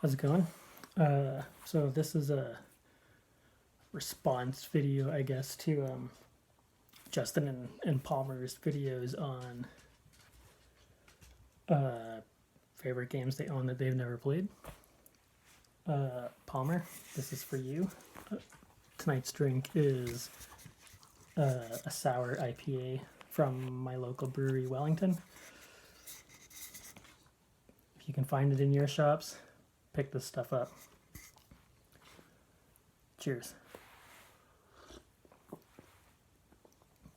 How's it going? So this is a response video, I guess, to Justin and Palmer's videos on favorite games they own that they've never played. Palmer, this is for you. Tonight's drink is a sour IPA from my local brewery, Wellington. If you can find it in your shops, pick this stuff up. Cheers.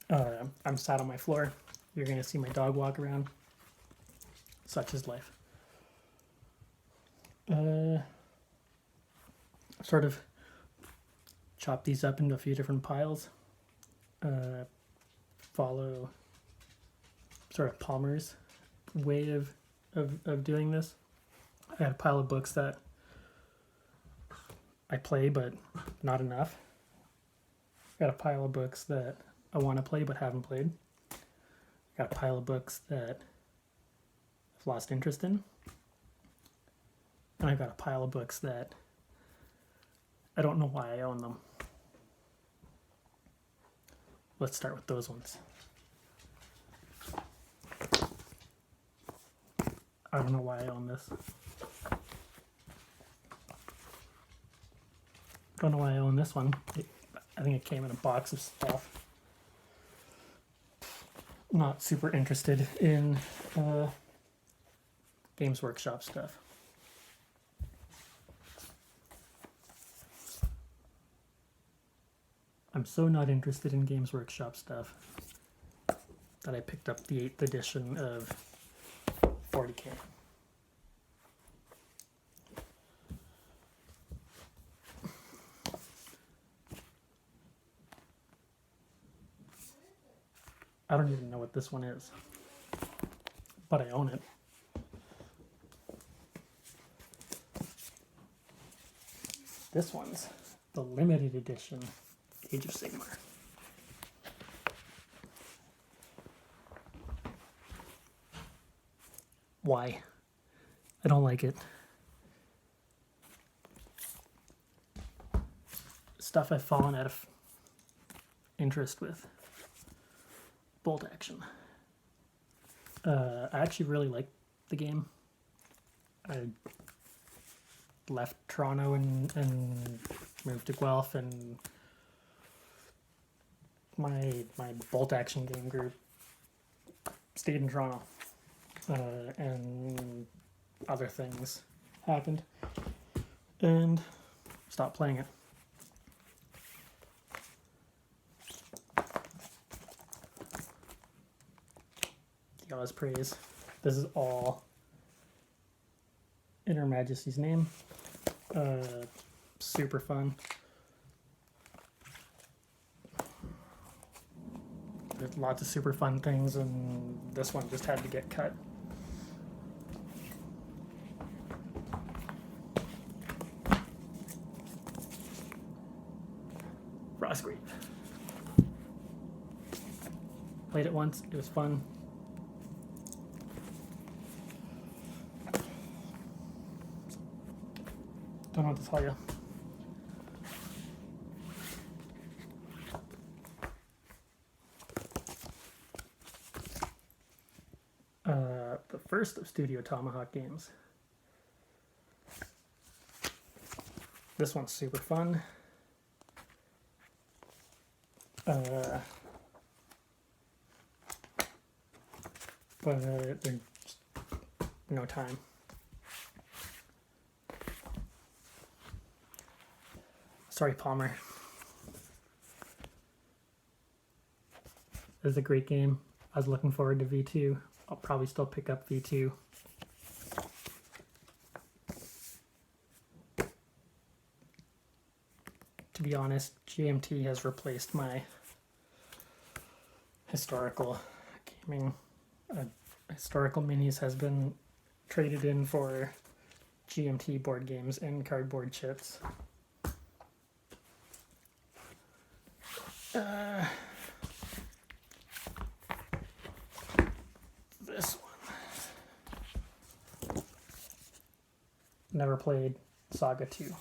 I'm sat on my floor. You're going to see my dog walk around. Such is life. Sort of chop these up into a few different piles. Follow sort of Palmer's way of doing this. I had a pile of books that I play but not enough. Got a pile of books that I want to play but haven't played. Got a pile of books that I've lost interest in. And I've got a pile of books that I don't know why I own them. Let's start with those ones. I don't know why I own this. Don't know why I own this one. I think it came in a box of stuff. Not super interested in Games Workshop stuff. I'm so not interested in Games Workshop stuff that I picked up the 8th edition of 40K. I don't even know what this one is, but I own it. This one's the limited edition Age of Sigmar. Why? I don't like it. Stuff I've fallen out of interest with. Bolt action. I actually really like the game. I left Toronto and moved to Guelph, and my bolt action game group stayed in Toronto, and other things happened and stopped playing it. The Ospreys. This is all in Her Majesty's name. Super fun. There's lots of super fun things, and this one just had to get cut. Frostgrave. Played it once. It was fun. Don't know what to tell you. The first of Studio Tomahawk games. This one's super fun. But there's no time. Sorry, Palmer. This is a great game. I was looking forward to V2. I'll probably still pick up V2. To be honest, GMT has replaced my historical gaming. Historical minis has been traded in for GMT board games and cardboard chips. This one. never played Saga 2.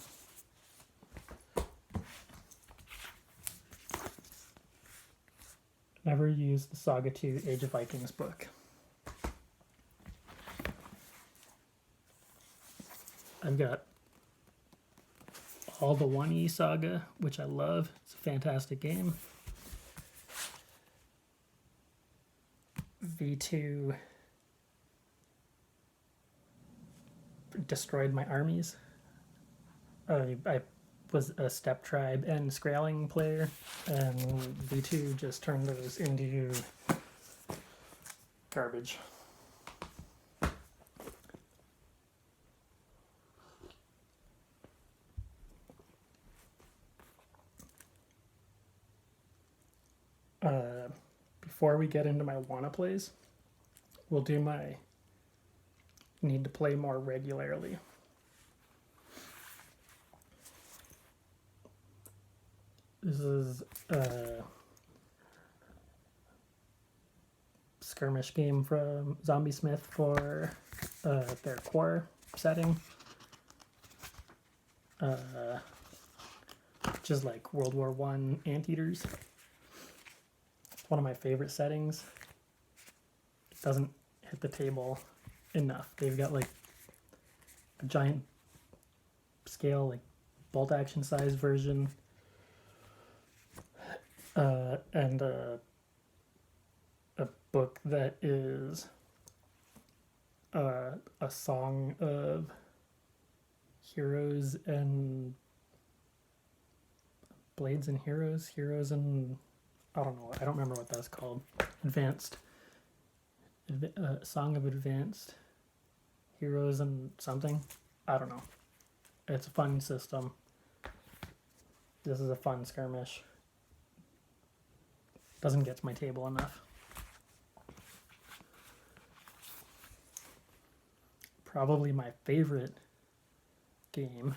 Never used the Saga 2 Age of Vikings book. I've got all the 1E Saga, which I love. It's a fantastic game. V2 destroyed my armies. I was a Steppe Tribe and Skraeling player, and V2 just turned those into garbage. Before we get into my wanna plays, we'll do my need to play more regularly. This is a skirmish game from Zombie Smith for their core setting, which is like World War I anteaters. One of my favorite settings. It doesn't hit the table enough. They've got like a giant scale, like bolt action size version, and a book that is a song of heroes and blades and heroes and I don't know. I don't remember what that's called. Song of Advanced Heroes and something. I don't know. It's a fun system. This is a fun skirmish. Doesn't get to my table enough. Probably my favorite game,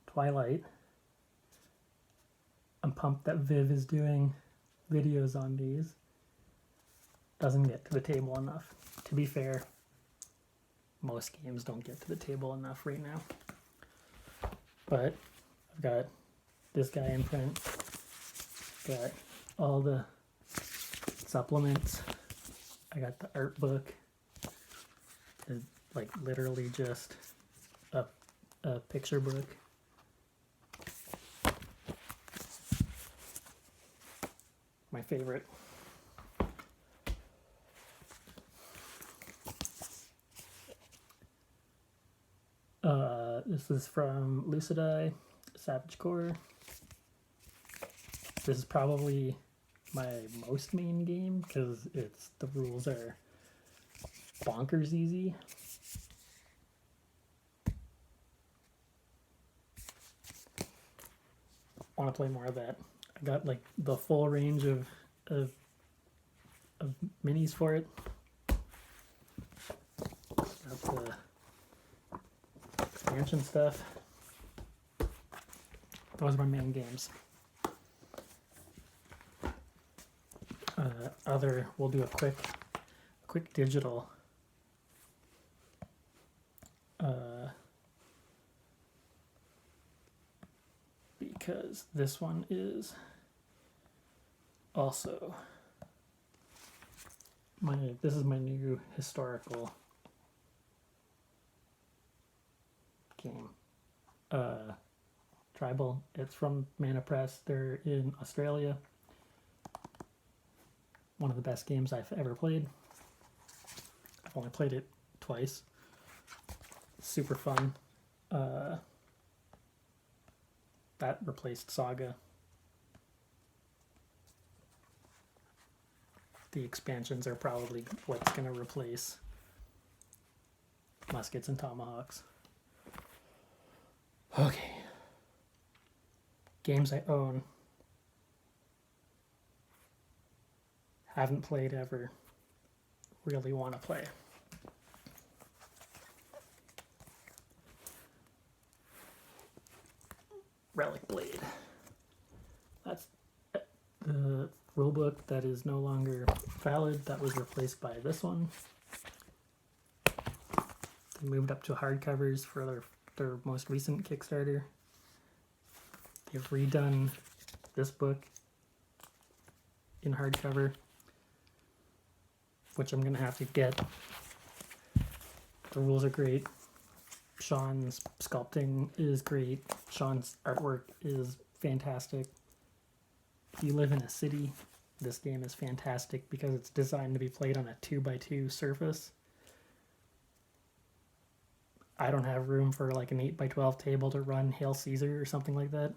Twilight. I'm pumped that Viv is doing videos on these. Doesn't get to the table enough. To be fair, most games don't get to the table enough right now. But I've got this guy in print. Got all the supplements. I got the art book. It's like literally just a picture book. My favorite. This is from Lucidai, Savage Core. This is probably my most main game because the rules are bonkers easy. Want to play more of that. I got like the full range of minis for it. Got the expansion stuff. Those are my main games. We'll do a quick digital. Because this one is also this is my new historical game. Tribal. It's from Mana Press. They're in Australia. One of the best games I've ever played. I've only played it twice. Super fun. That replaced Saga. The expansions are probably what's going to replace Muskets and Tomahawks. Okay. Games I own. Haven't played ever. Really want to play. Relic Blade. That's the rulebook that is no longer valid. That was replaced by this one. They moved up to hardcovers for their most recent Kickstarter. They've redone this book in hardcover, which I'm gonna have to get. The rules are great. Sean's sculpting is great. Sean's artwork is fantastic. If you live in a city, this game is fantastic because it's designed to be played on a 2x2 surface. I don't have room for like an 8x12 table to run Hail Caesar or something like that.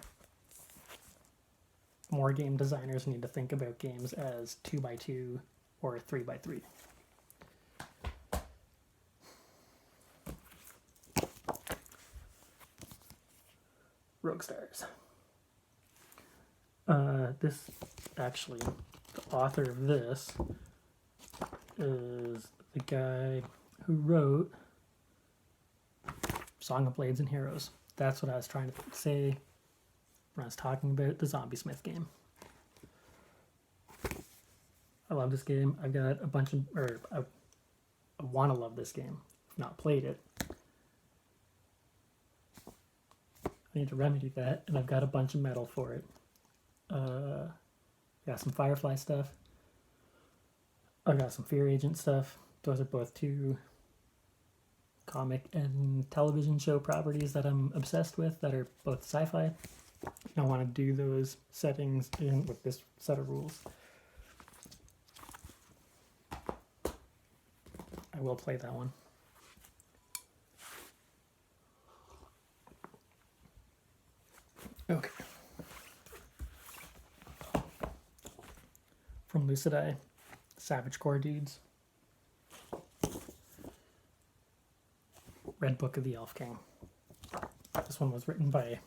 More game designers need to think about games as 2x2 or 3x3. Rogue Stars. This, actually, the author of this is the guy who wrote Song of Blades and Heroes. That's what I was trying to say when I was talking about the Zombie Smith game. I love this game. I've got a bunch of, I want to love this game. I've not played it. I need to remedy that, and I've got a bunch of metal for it. Got some Firefly stuff. I've got some Fear Agent stuff. Those are both two comic and television show properties that I'm obsessed with that are both sci-fi. I want to do those settings in with this set of rules. I will play that one. Okay. From Lucid Eye, Savage Core Dudes. Red Book of the Elf King. This one was written by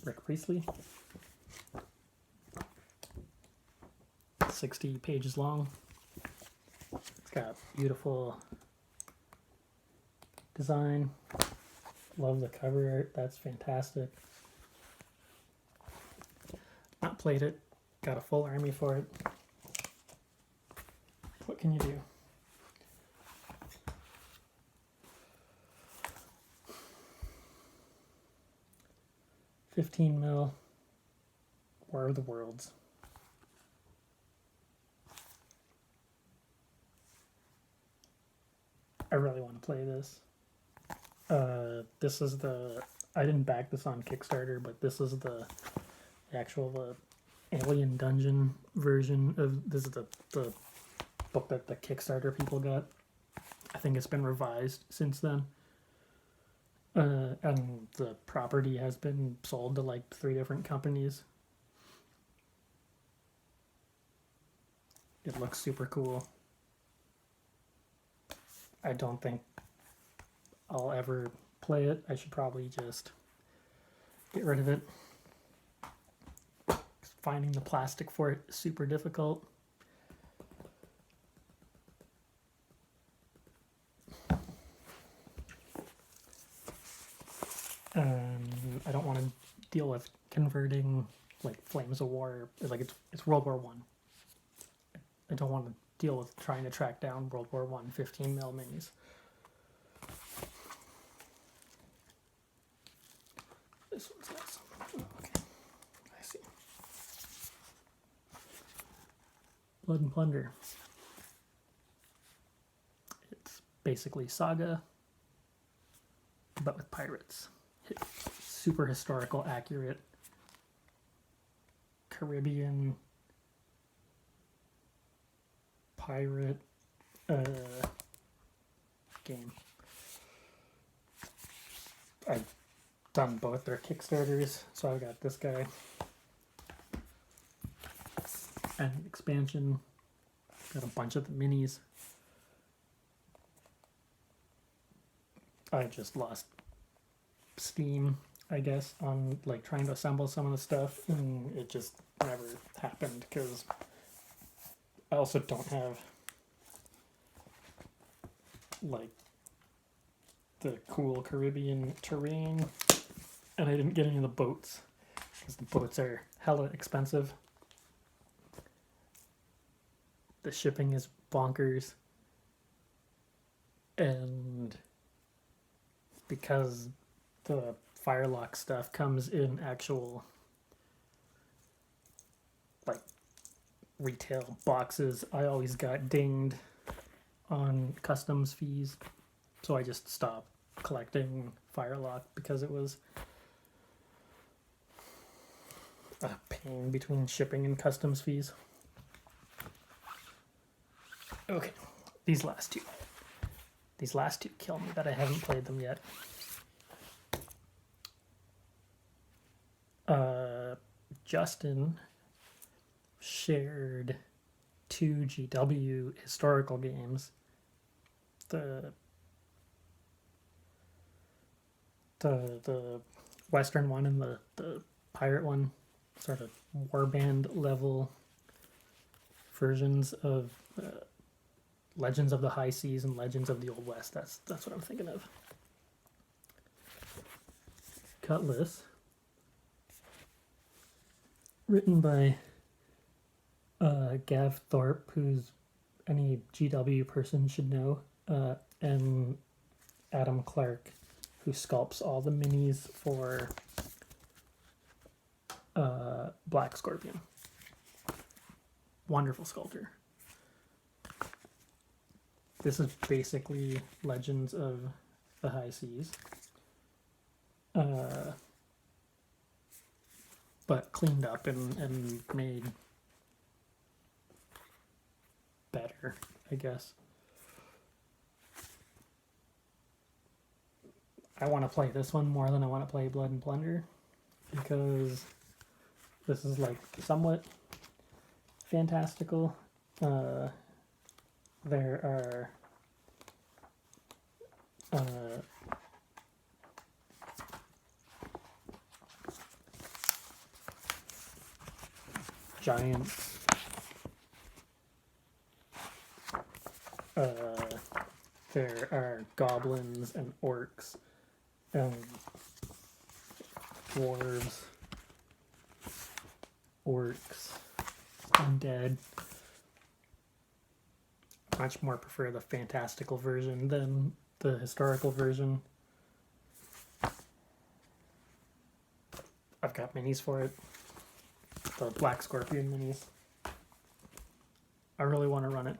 Rick Priestley. 60 pages long. It's got beautiful design. Love the cover art. That's fantastic. Not played it. Got a full army for it. What can you do? $15 mil. War of the Worlds. I really want to play this. This is the... I didn't back this on Kickstarter, but this is the actual Alien Dungeon version of... This is the book that the Kickstarter people got. I think it's been revised since then. And the property has been sold to like 3 different companies. It looks super cool. I don't think I'll ever play it. I should probably just get rid of it. Finding the plastic for it is super difficult. I don't want to deal with converting like Flames of War. Like it's World War One. I don't want to deal with trying to track down World War One 15 mil minis. This one's nice. Oh, okay, I see. Blood and Plunder. It's basically Saga, but with pirates. Super historical, accurate Caribbean pirate game. I've done both their Kickstarters, so I've got this guy and an expansion. Got a bunch of the minis. I just lost steam, I guess, on like trying to assemble some of the stuff, and it just never happened because I also don't have like the cool Caribbean terrain, and I didn't get any of the boats because the boats are hella expensive. The shipping is bonkers, and because the Firelock stuff comes in actual like retail boxes, I always got dinged on customs fees, so I just stopped collecting Firelock because it was a pain between shipping and customs fees. Okay, these last two kill me that I haven't played them yet. Justin shared 2 GW historical games. The Western one and the pirate one, sort of warband level versions of Legends of the High Seas and Legends of the Old West. That's what I'm thinking of. Cutlass, written by Gav Thorpe, who's any GW person should know, and Adam Clark, who sculpts all the minis for Black Scorpion. Wonderful sculptor. This is basically Legends of the High Seas, but cleaned up and made better, I guess. I want to play this one more than I want to play Blood and Plunder, because this is like somewhat fantastical. There are giants, there are goblins and orcs and dwarves, orcs, undead. Much more prefer the fantastical version than the historical version. I've got minis for it. The Black Scorpion minis. I really want to run it.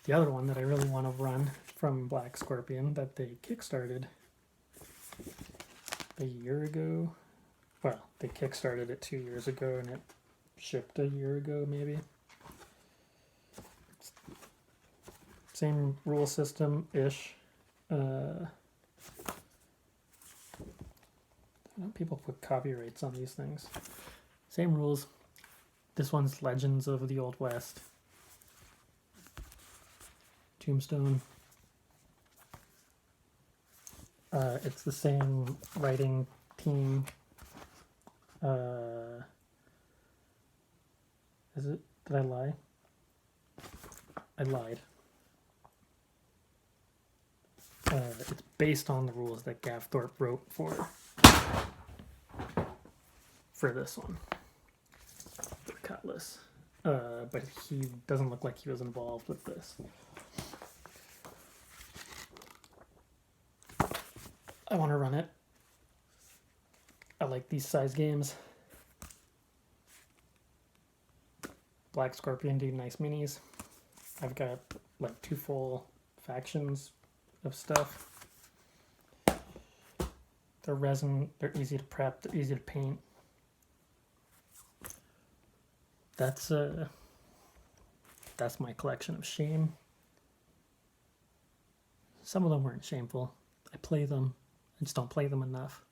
The other one that I really want to run from Black Scorpion that they kickstarted a year ago. Well, they kickstarted it 2 years ago and it shipped a year ago maybe. Same rule system-ish. I know people put copyrights on these things. Same rules. This one's Legends of the Old West. Tombstone. It's the same writing team. Is it? Did I lie? I lied. It's based on the rules that Gav Thorpe wrote for this one, the Cutlass. But he doesn't look like he was involved with this. I want to run it. I like these size games. Black Scorpion do nice minis. I've got like 2 full factions of stuff. They're resin, they're easy to prep, they're easy to paint. That's my collection of shame. Some of them weren't shameful. I play them, I just don't play them enough.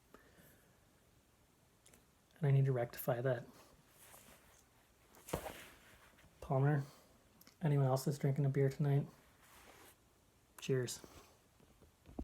And I need to rectify that. Palmer, anyone else that's drinking a beer tonight? Cheers.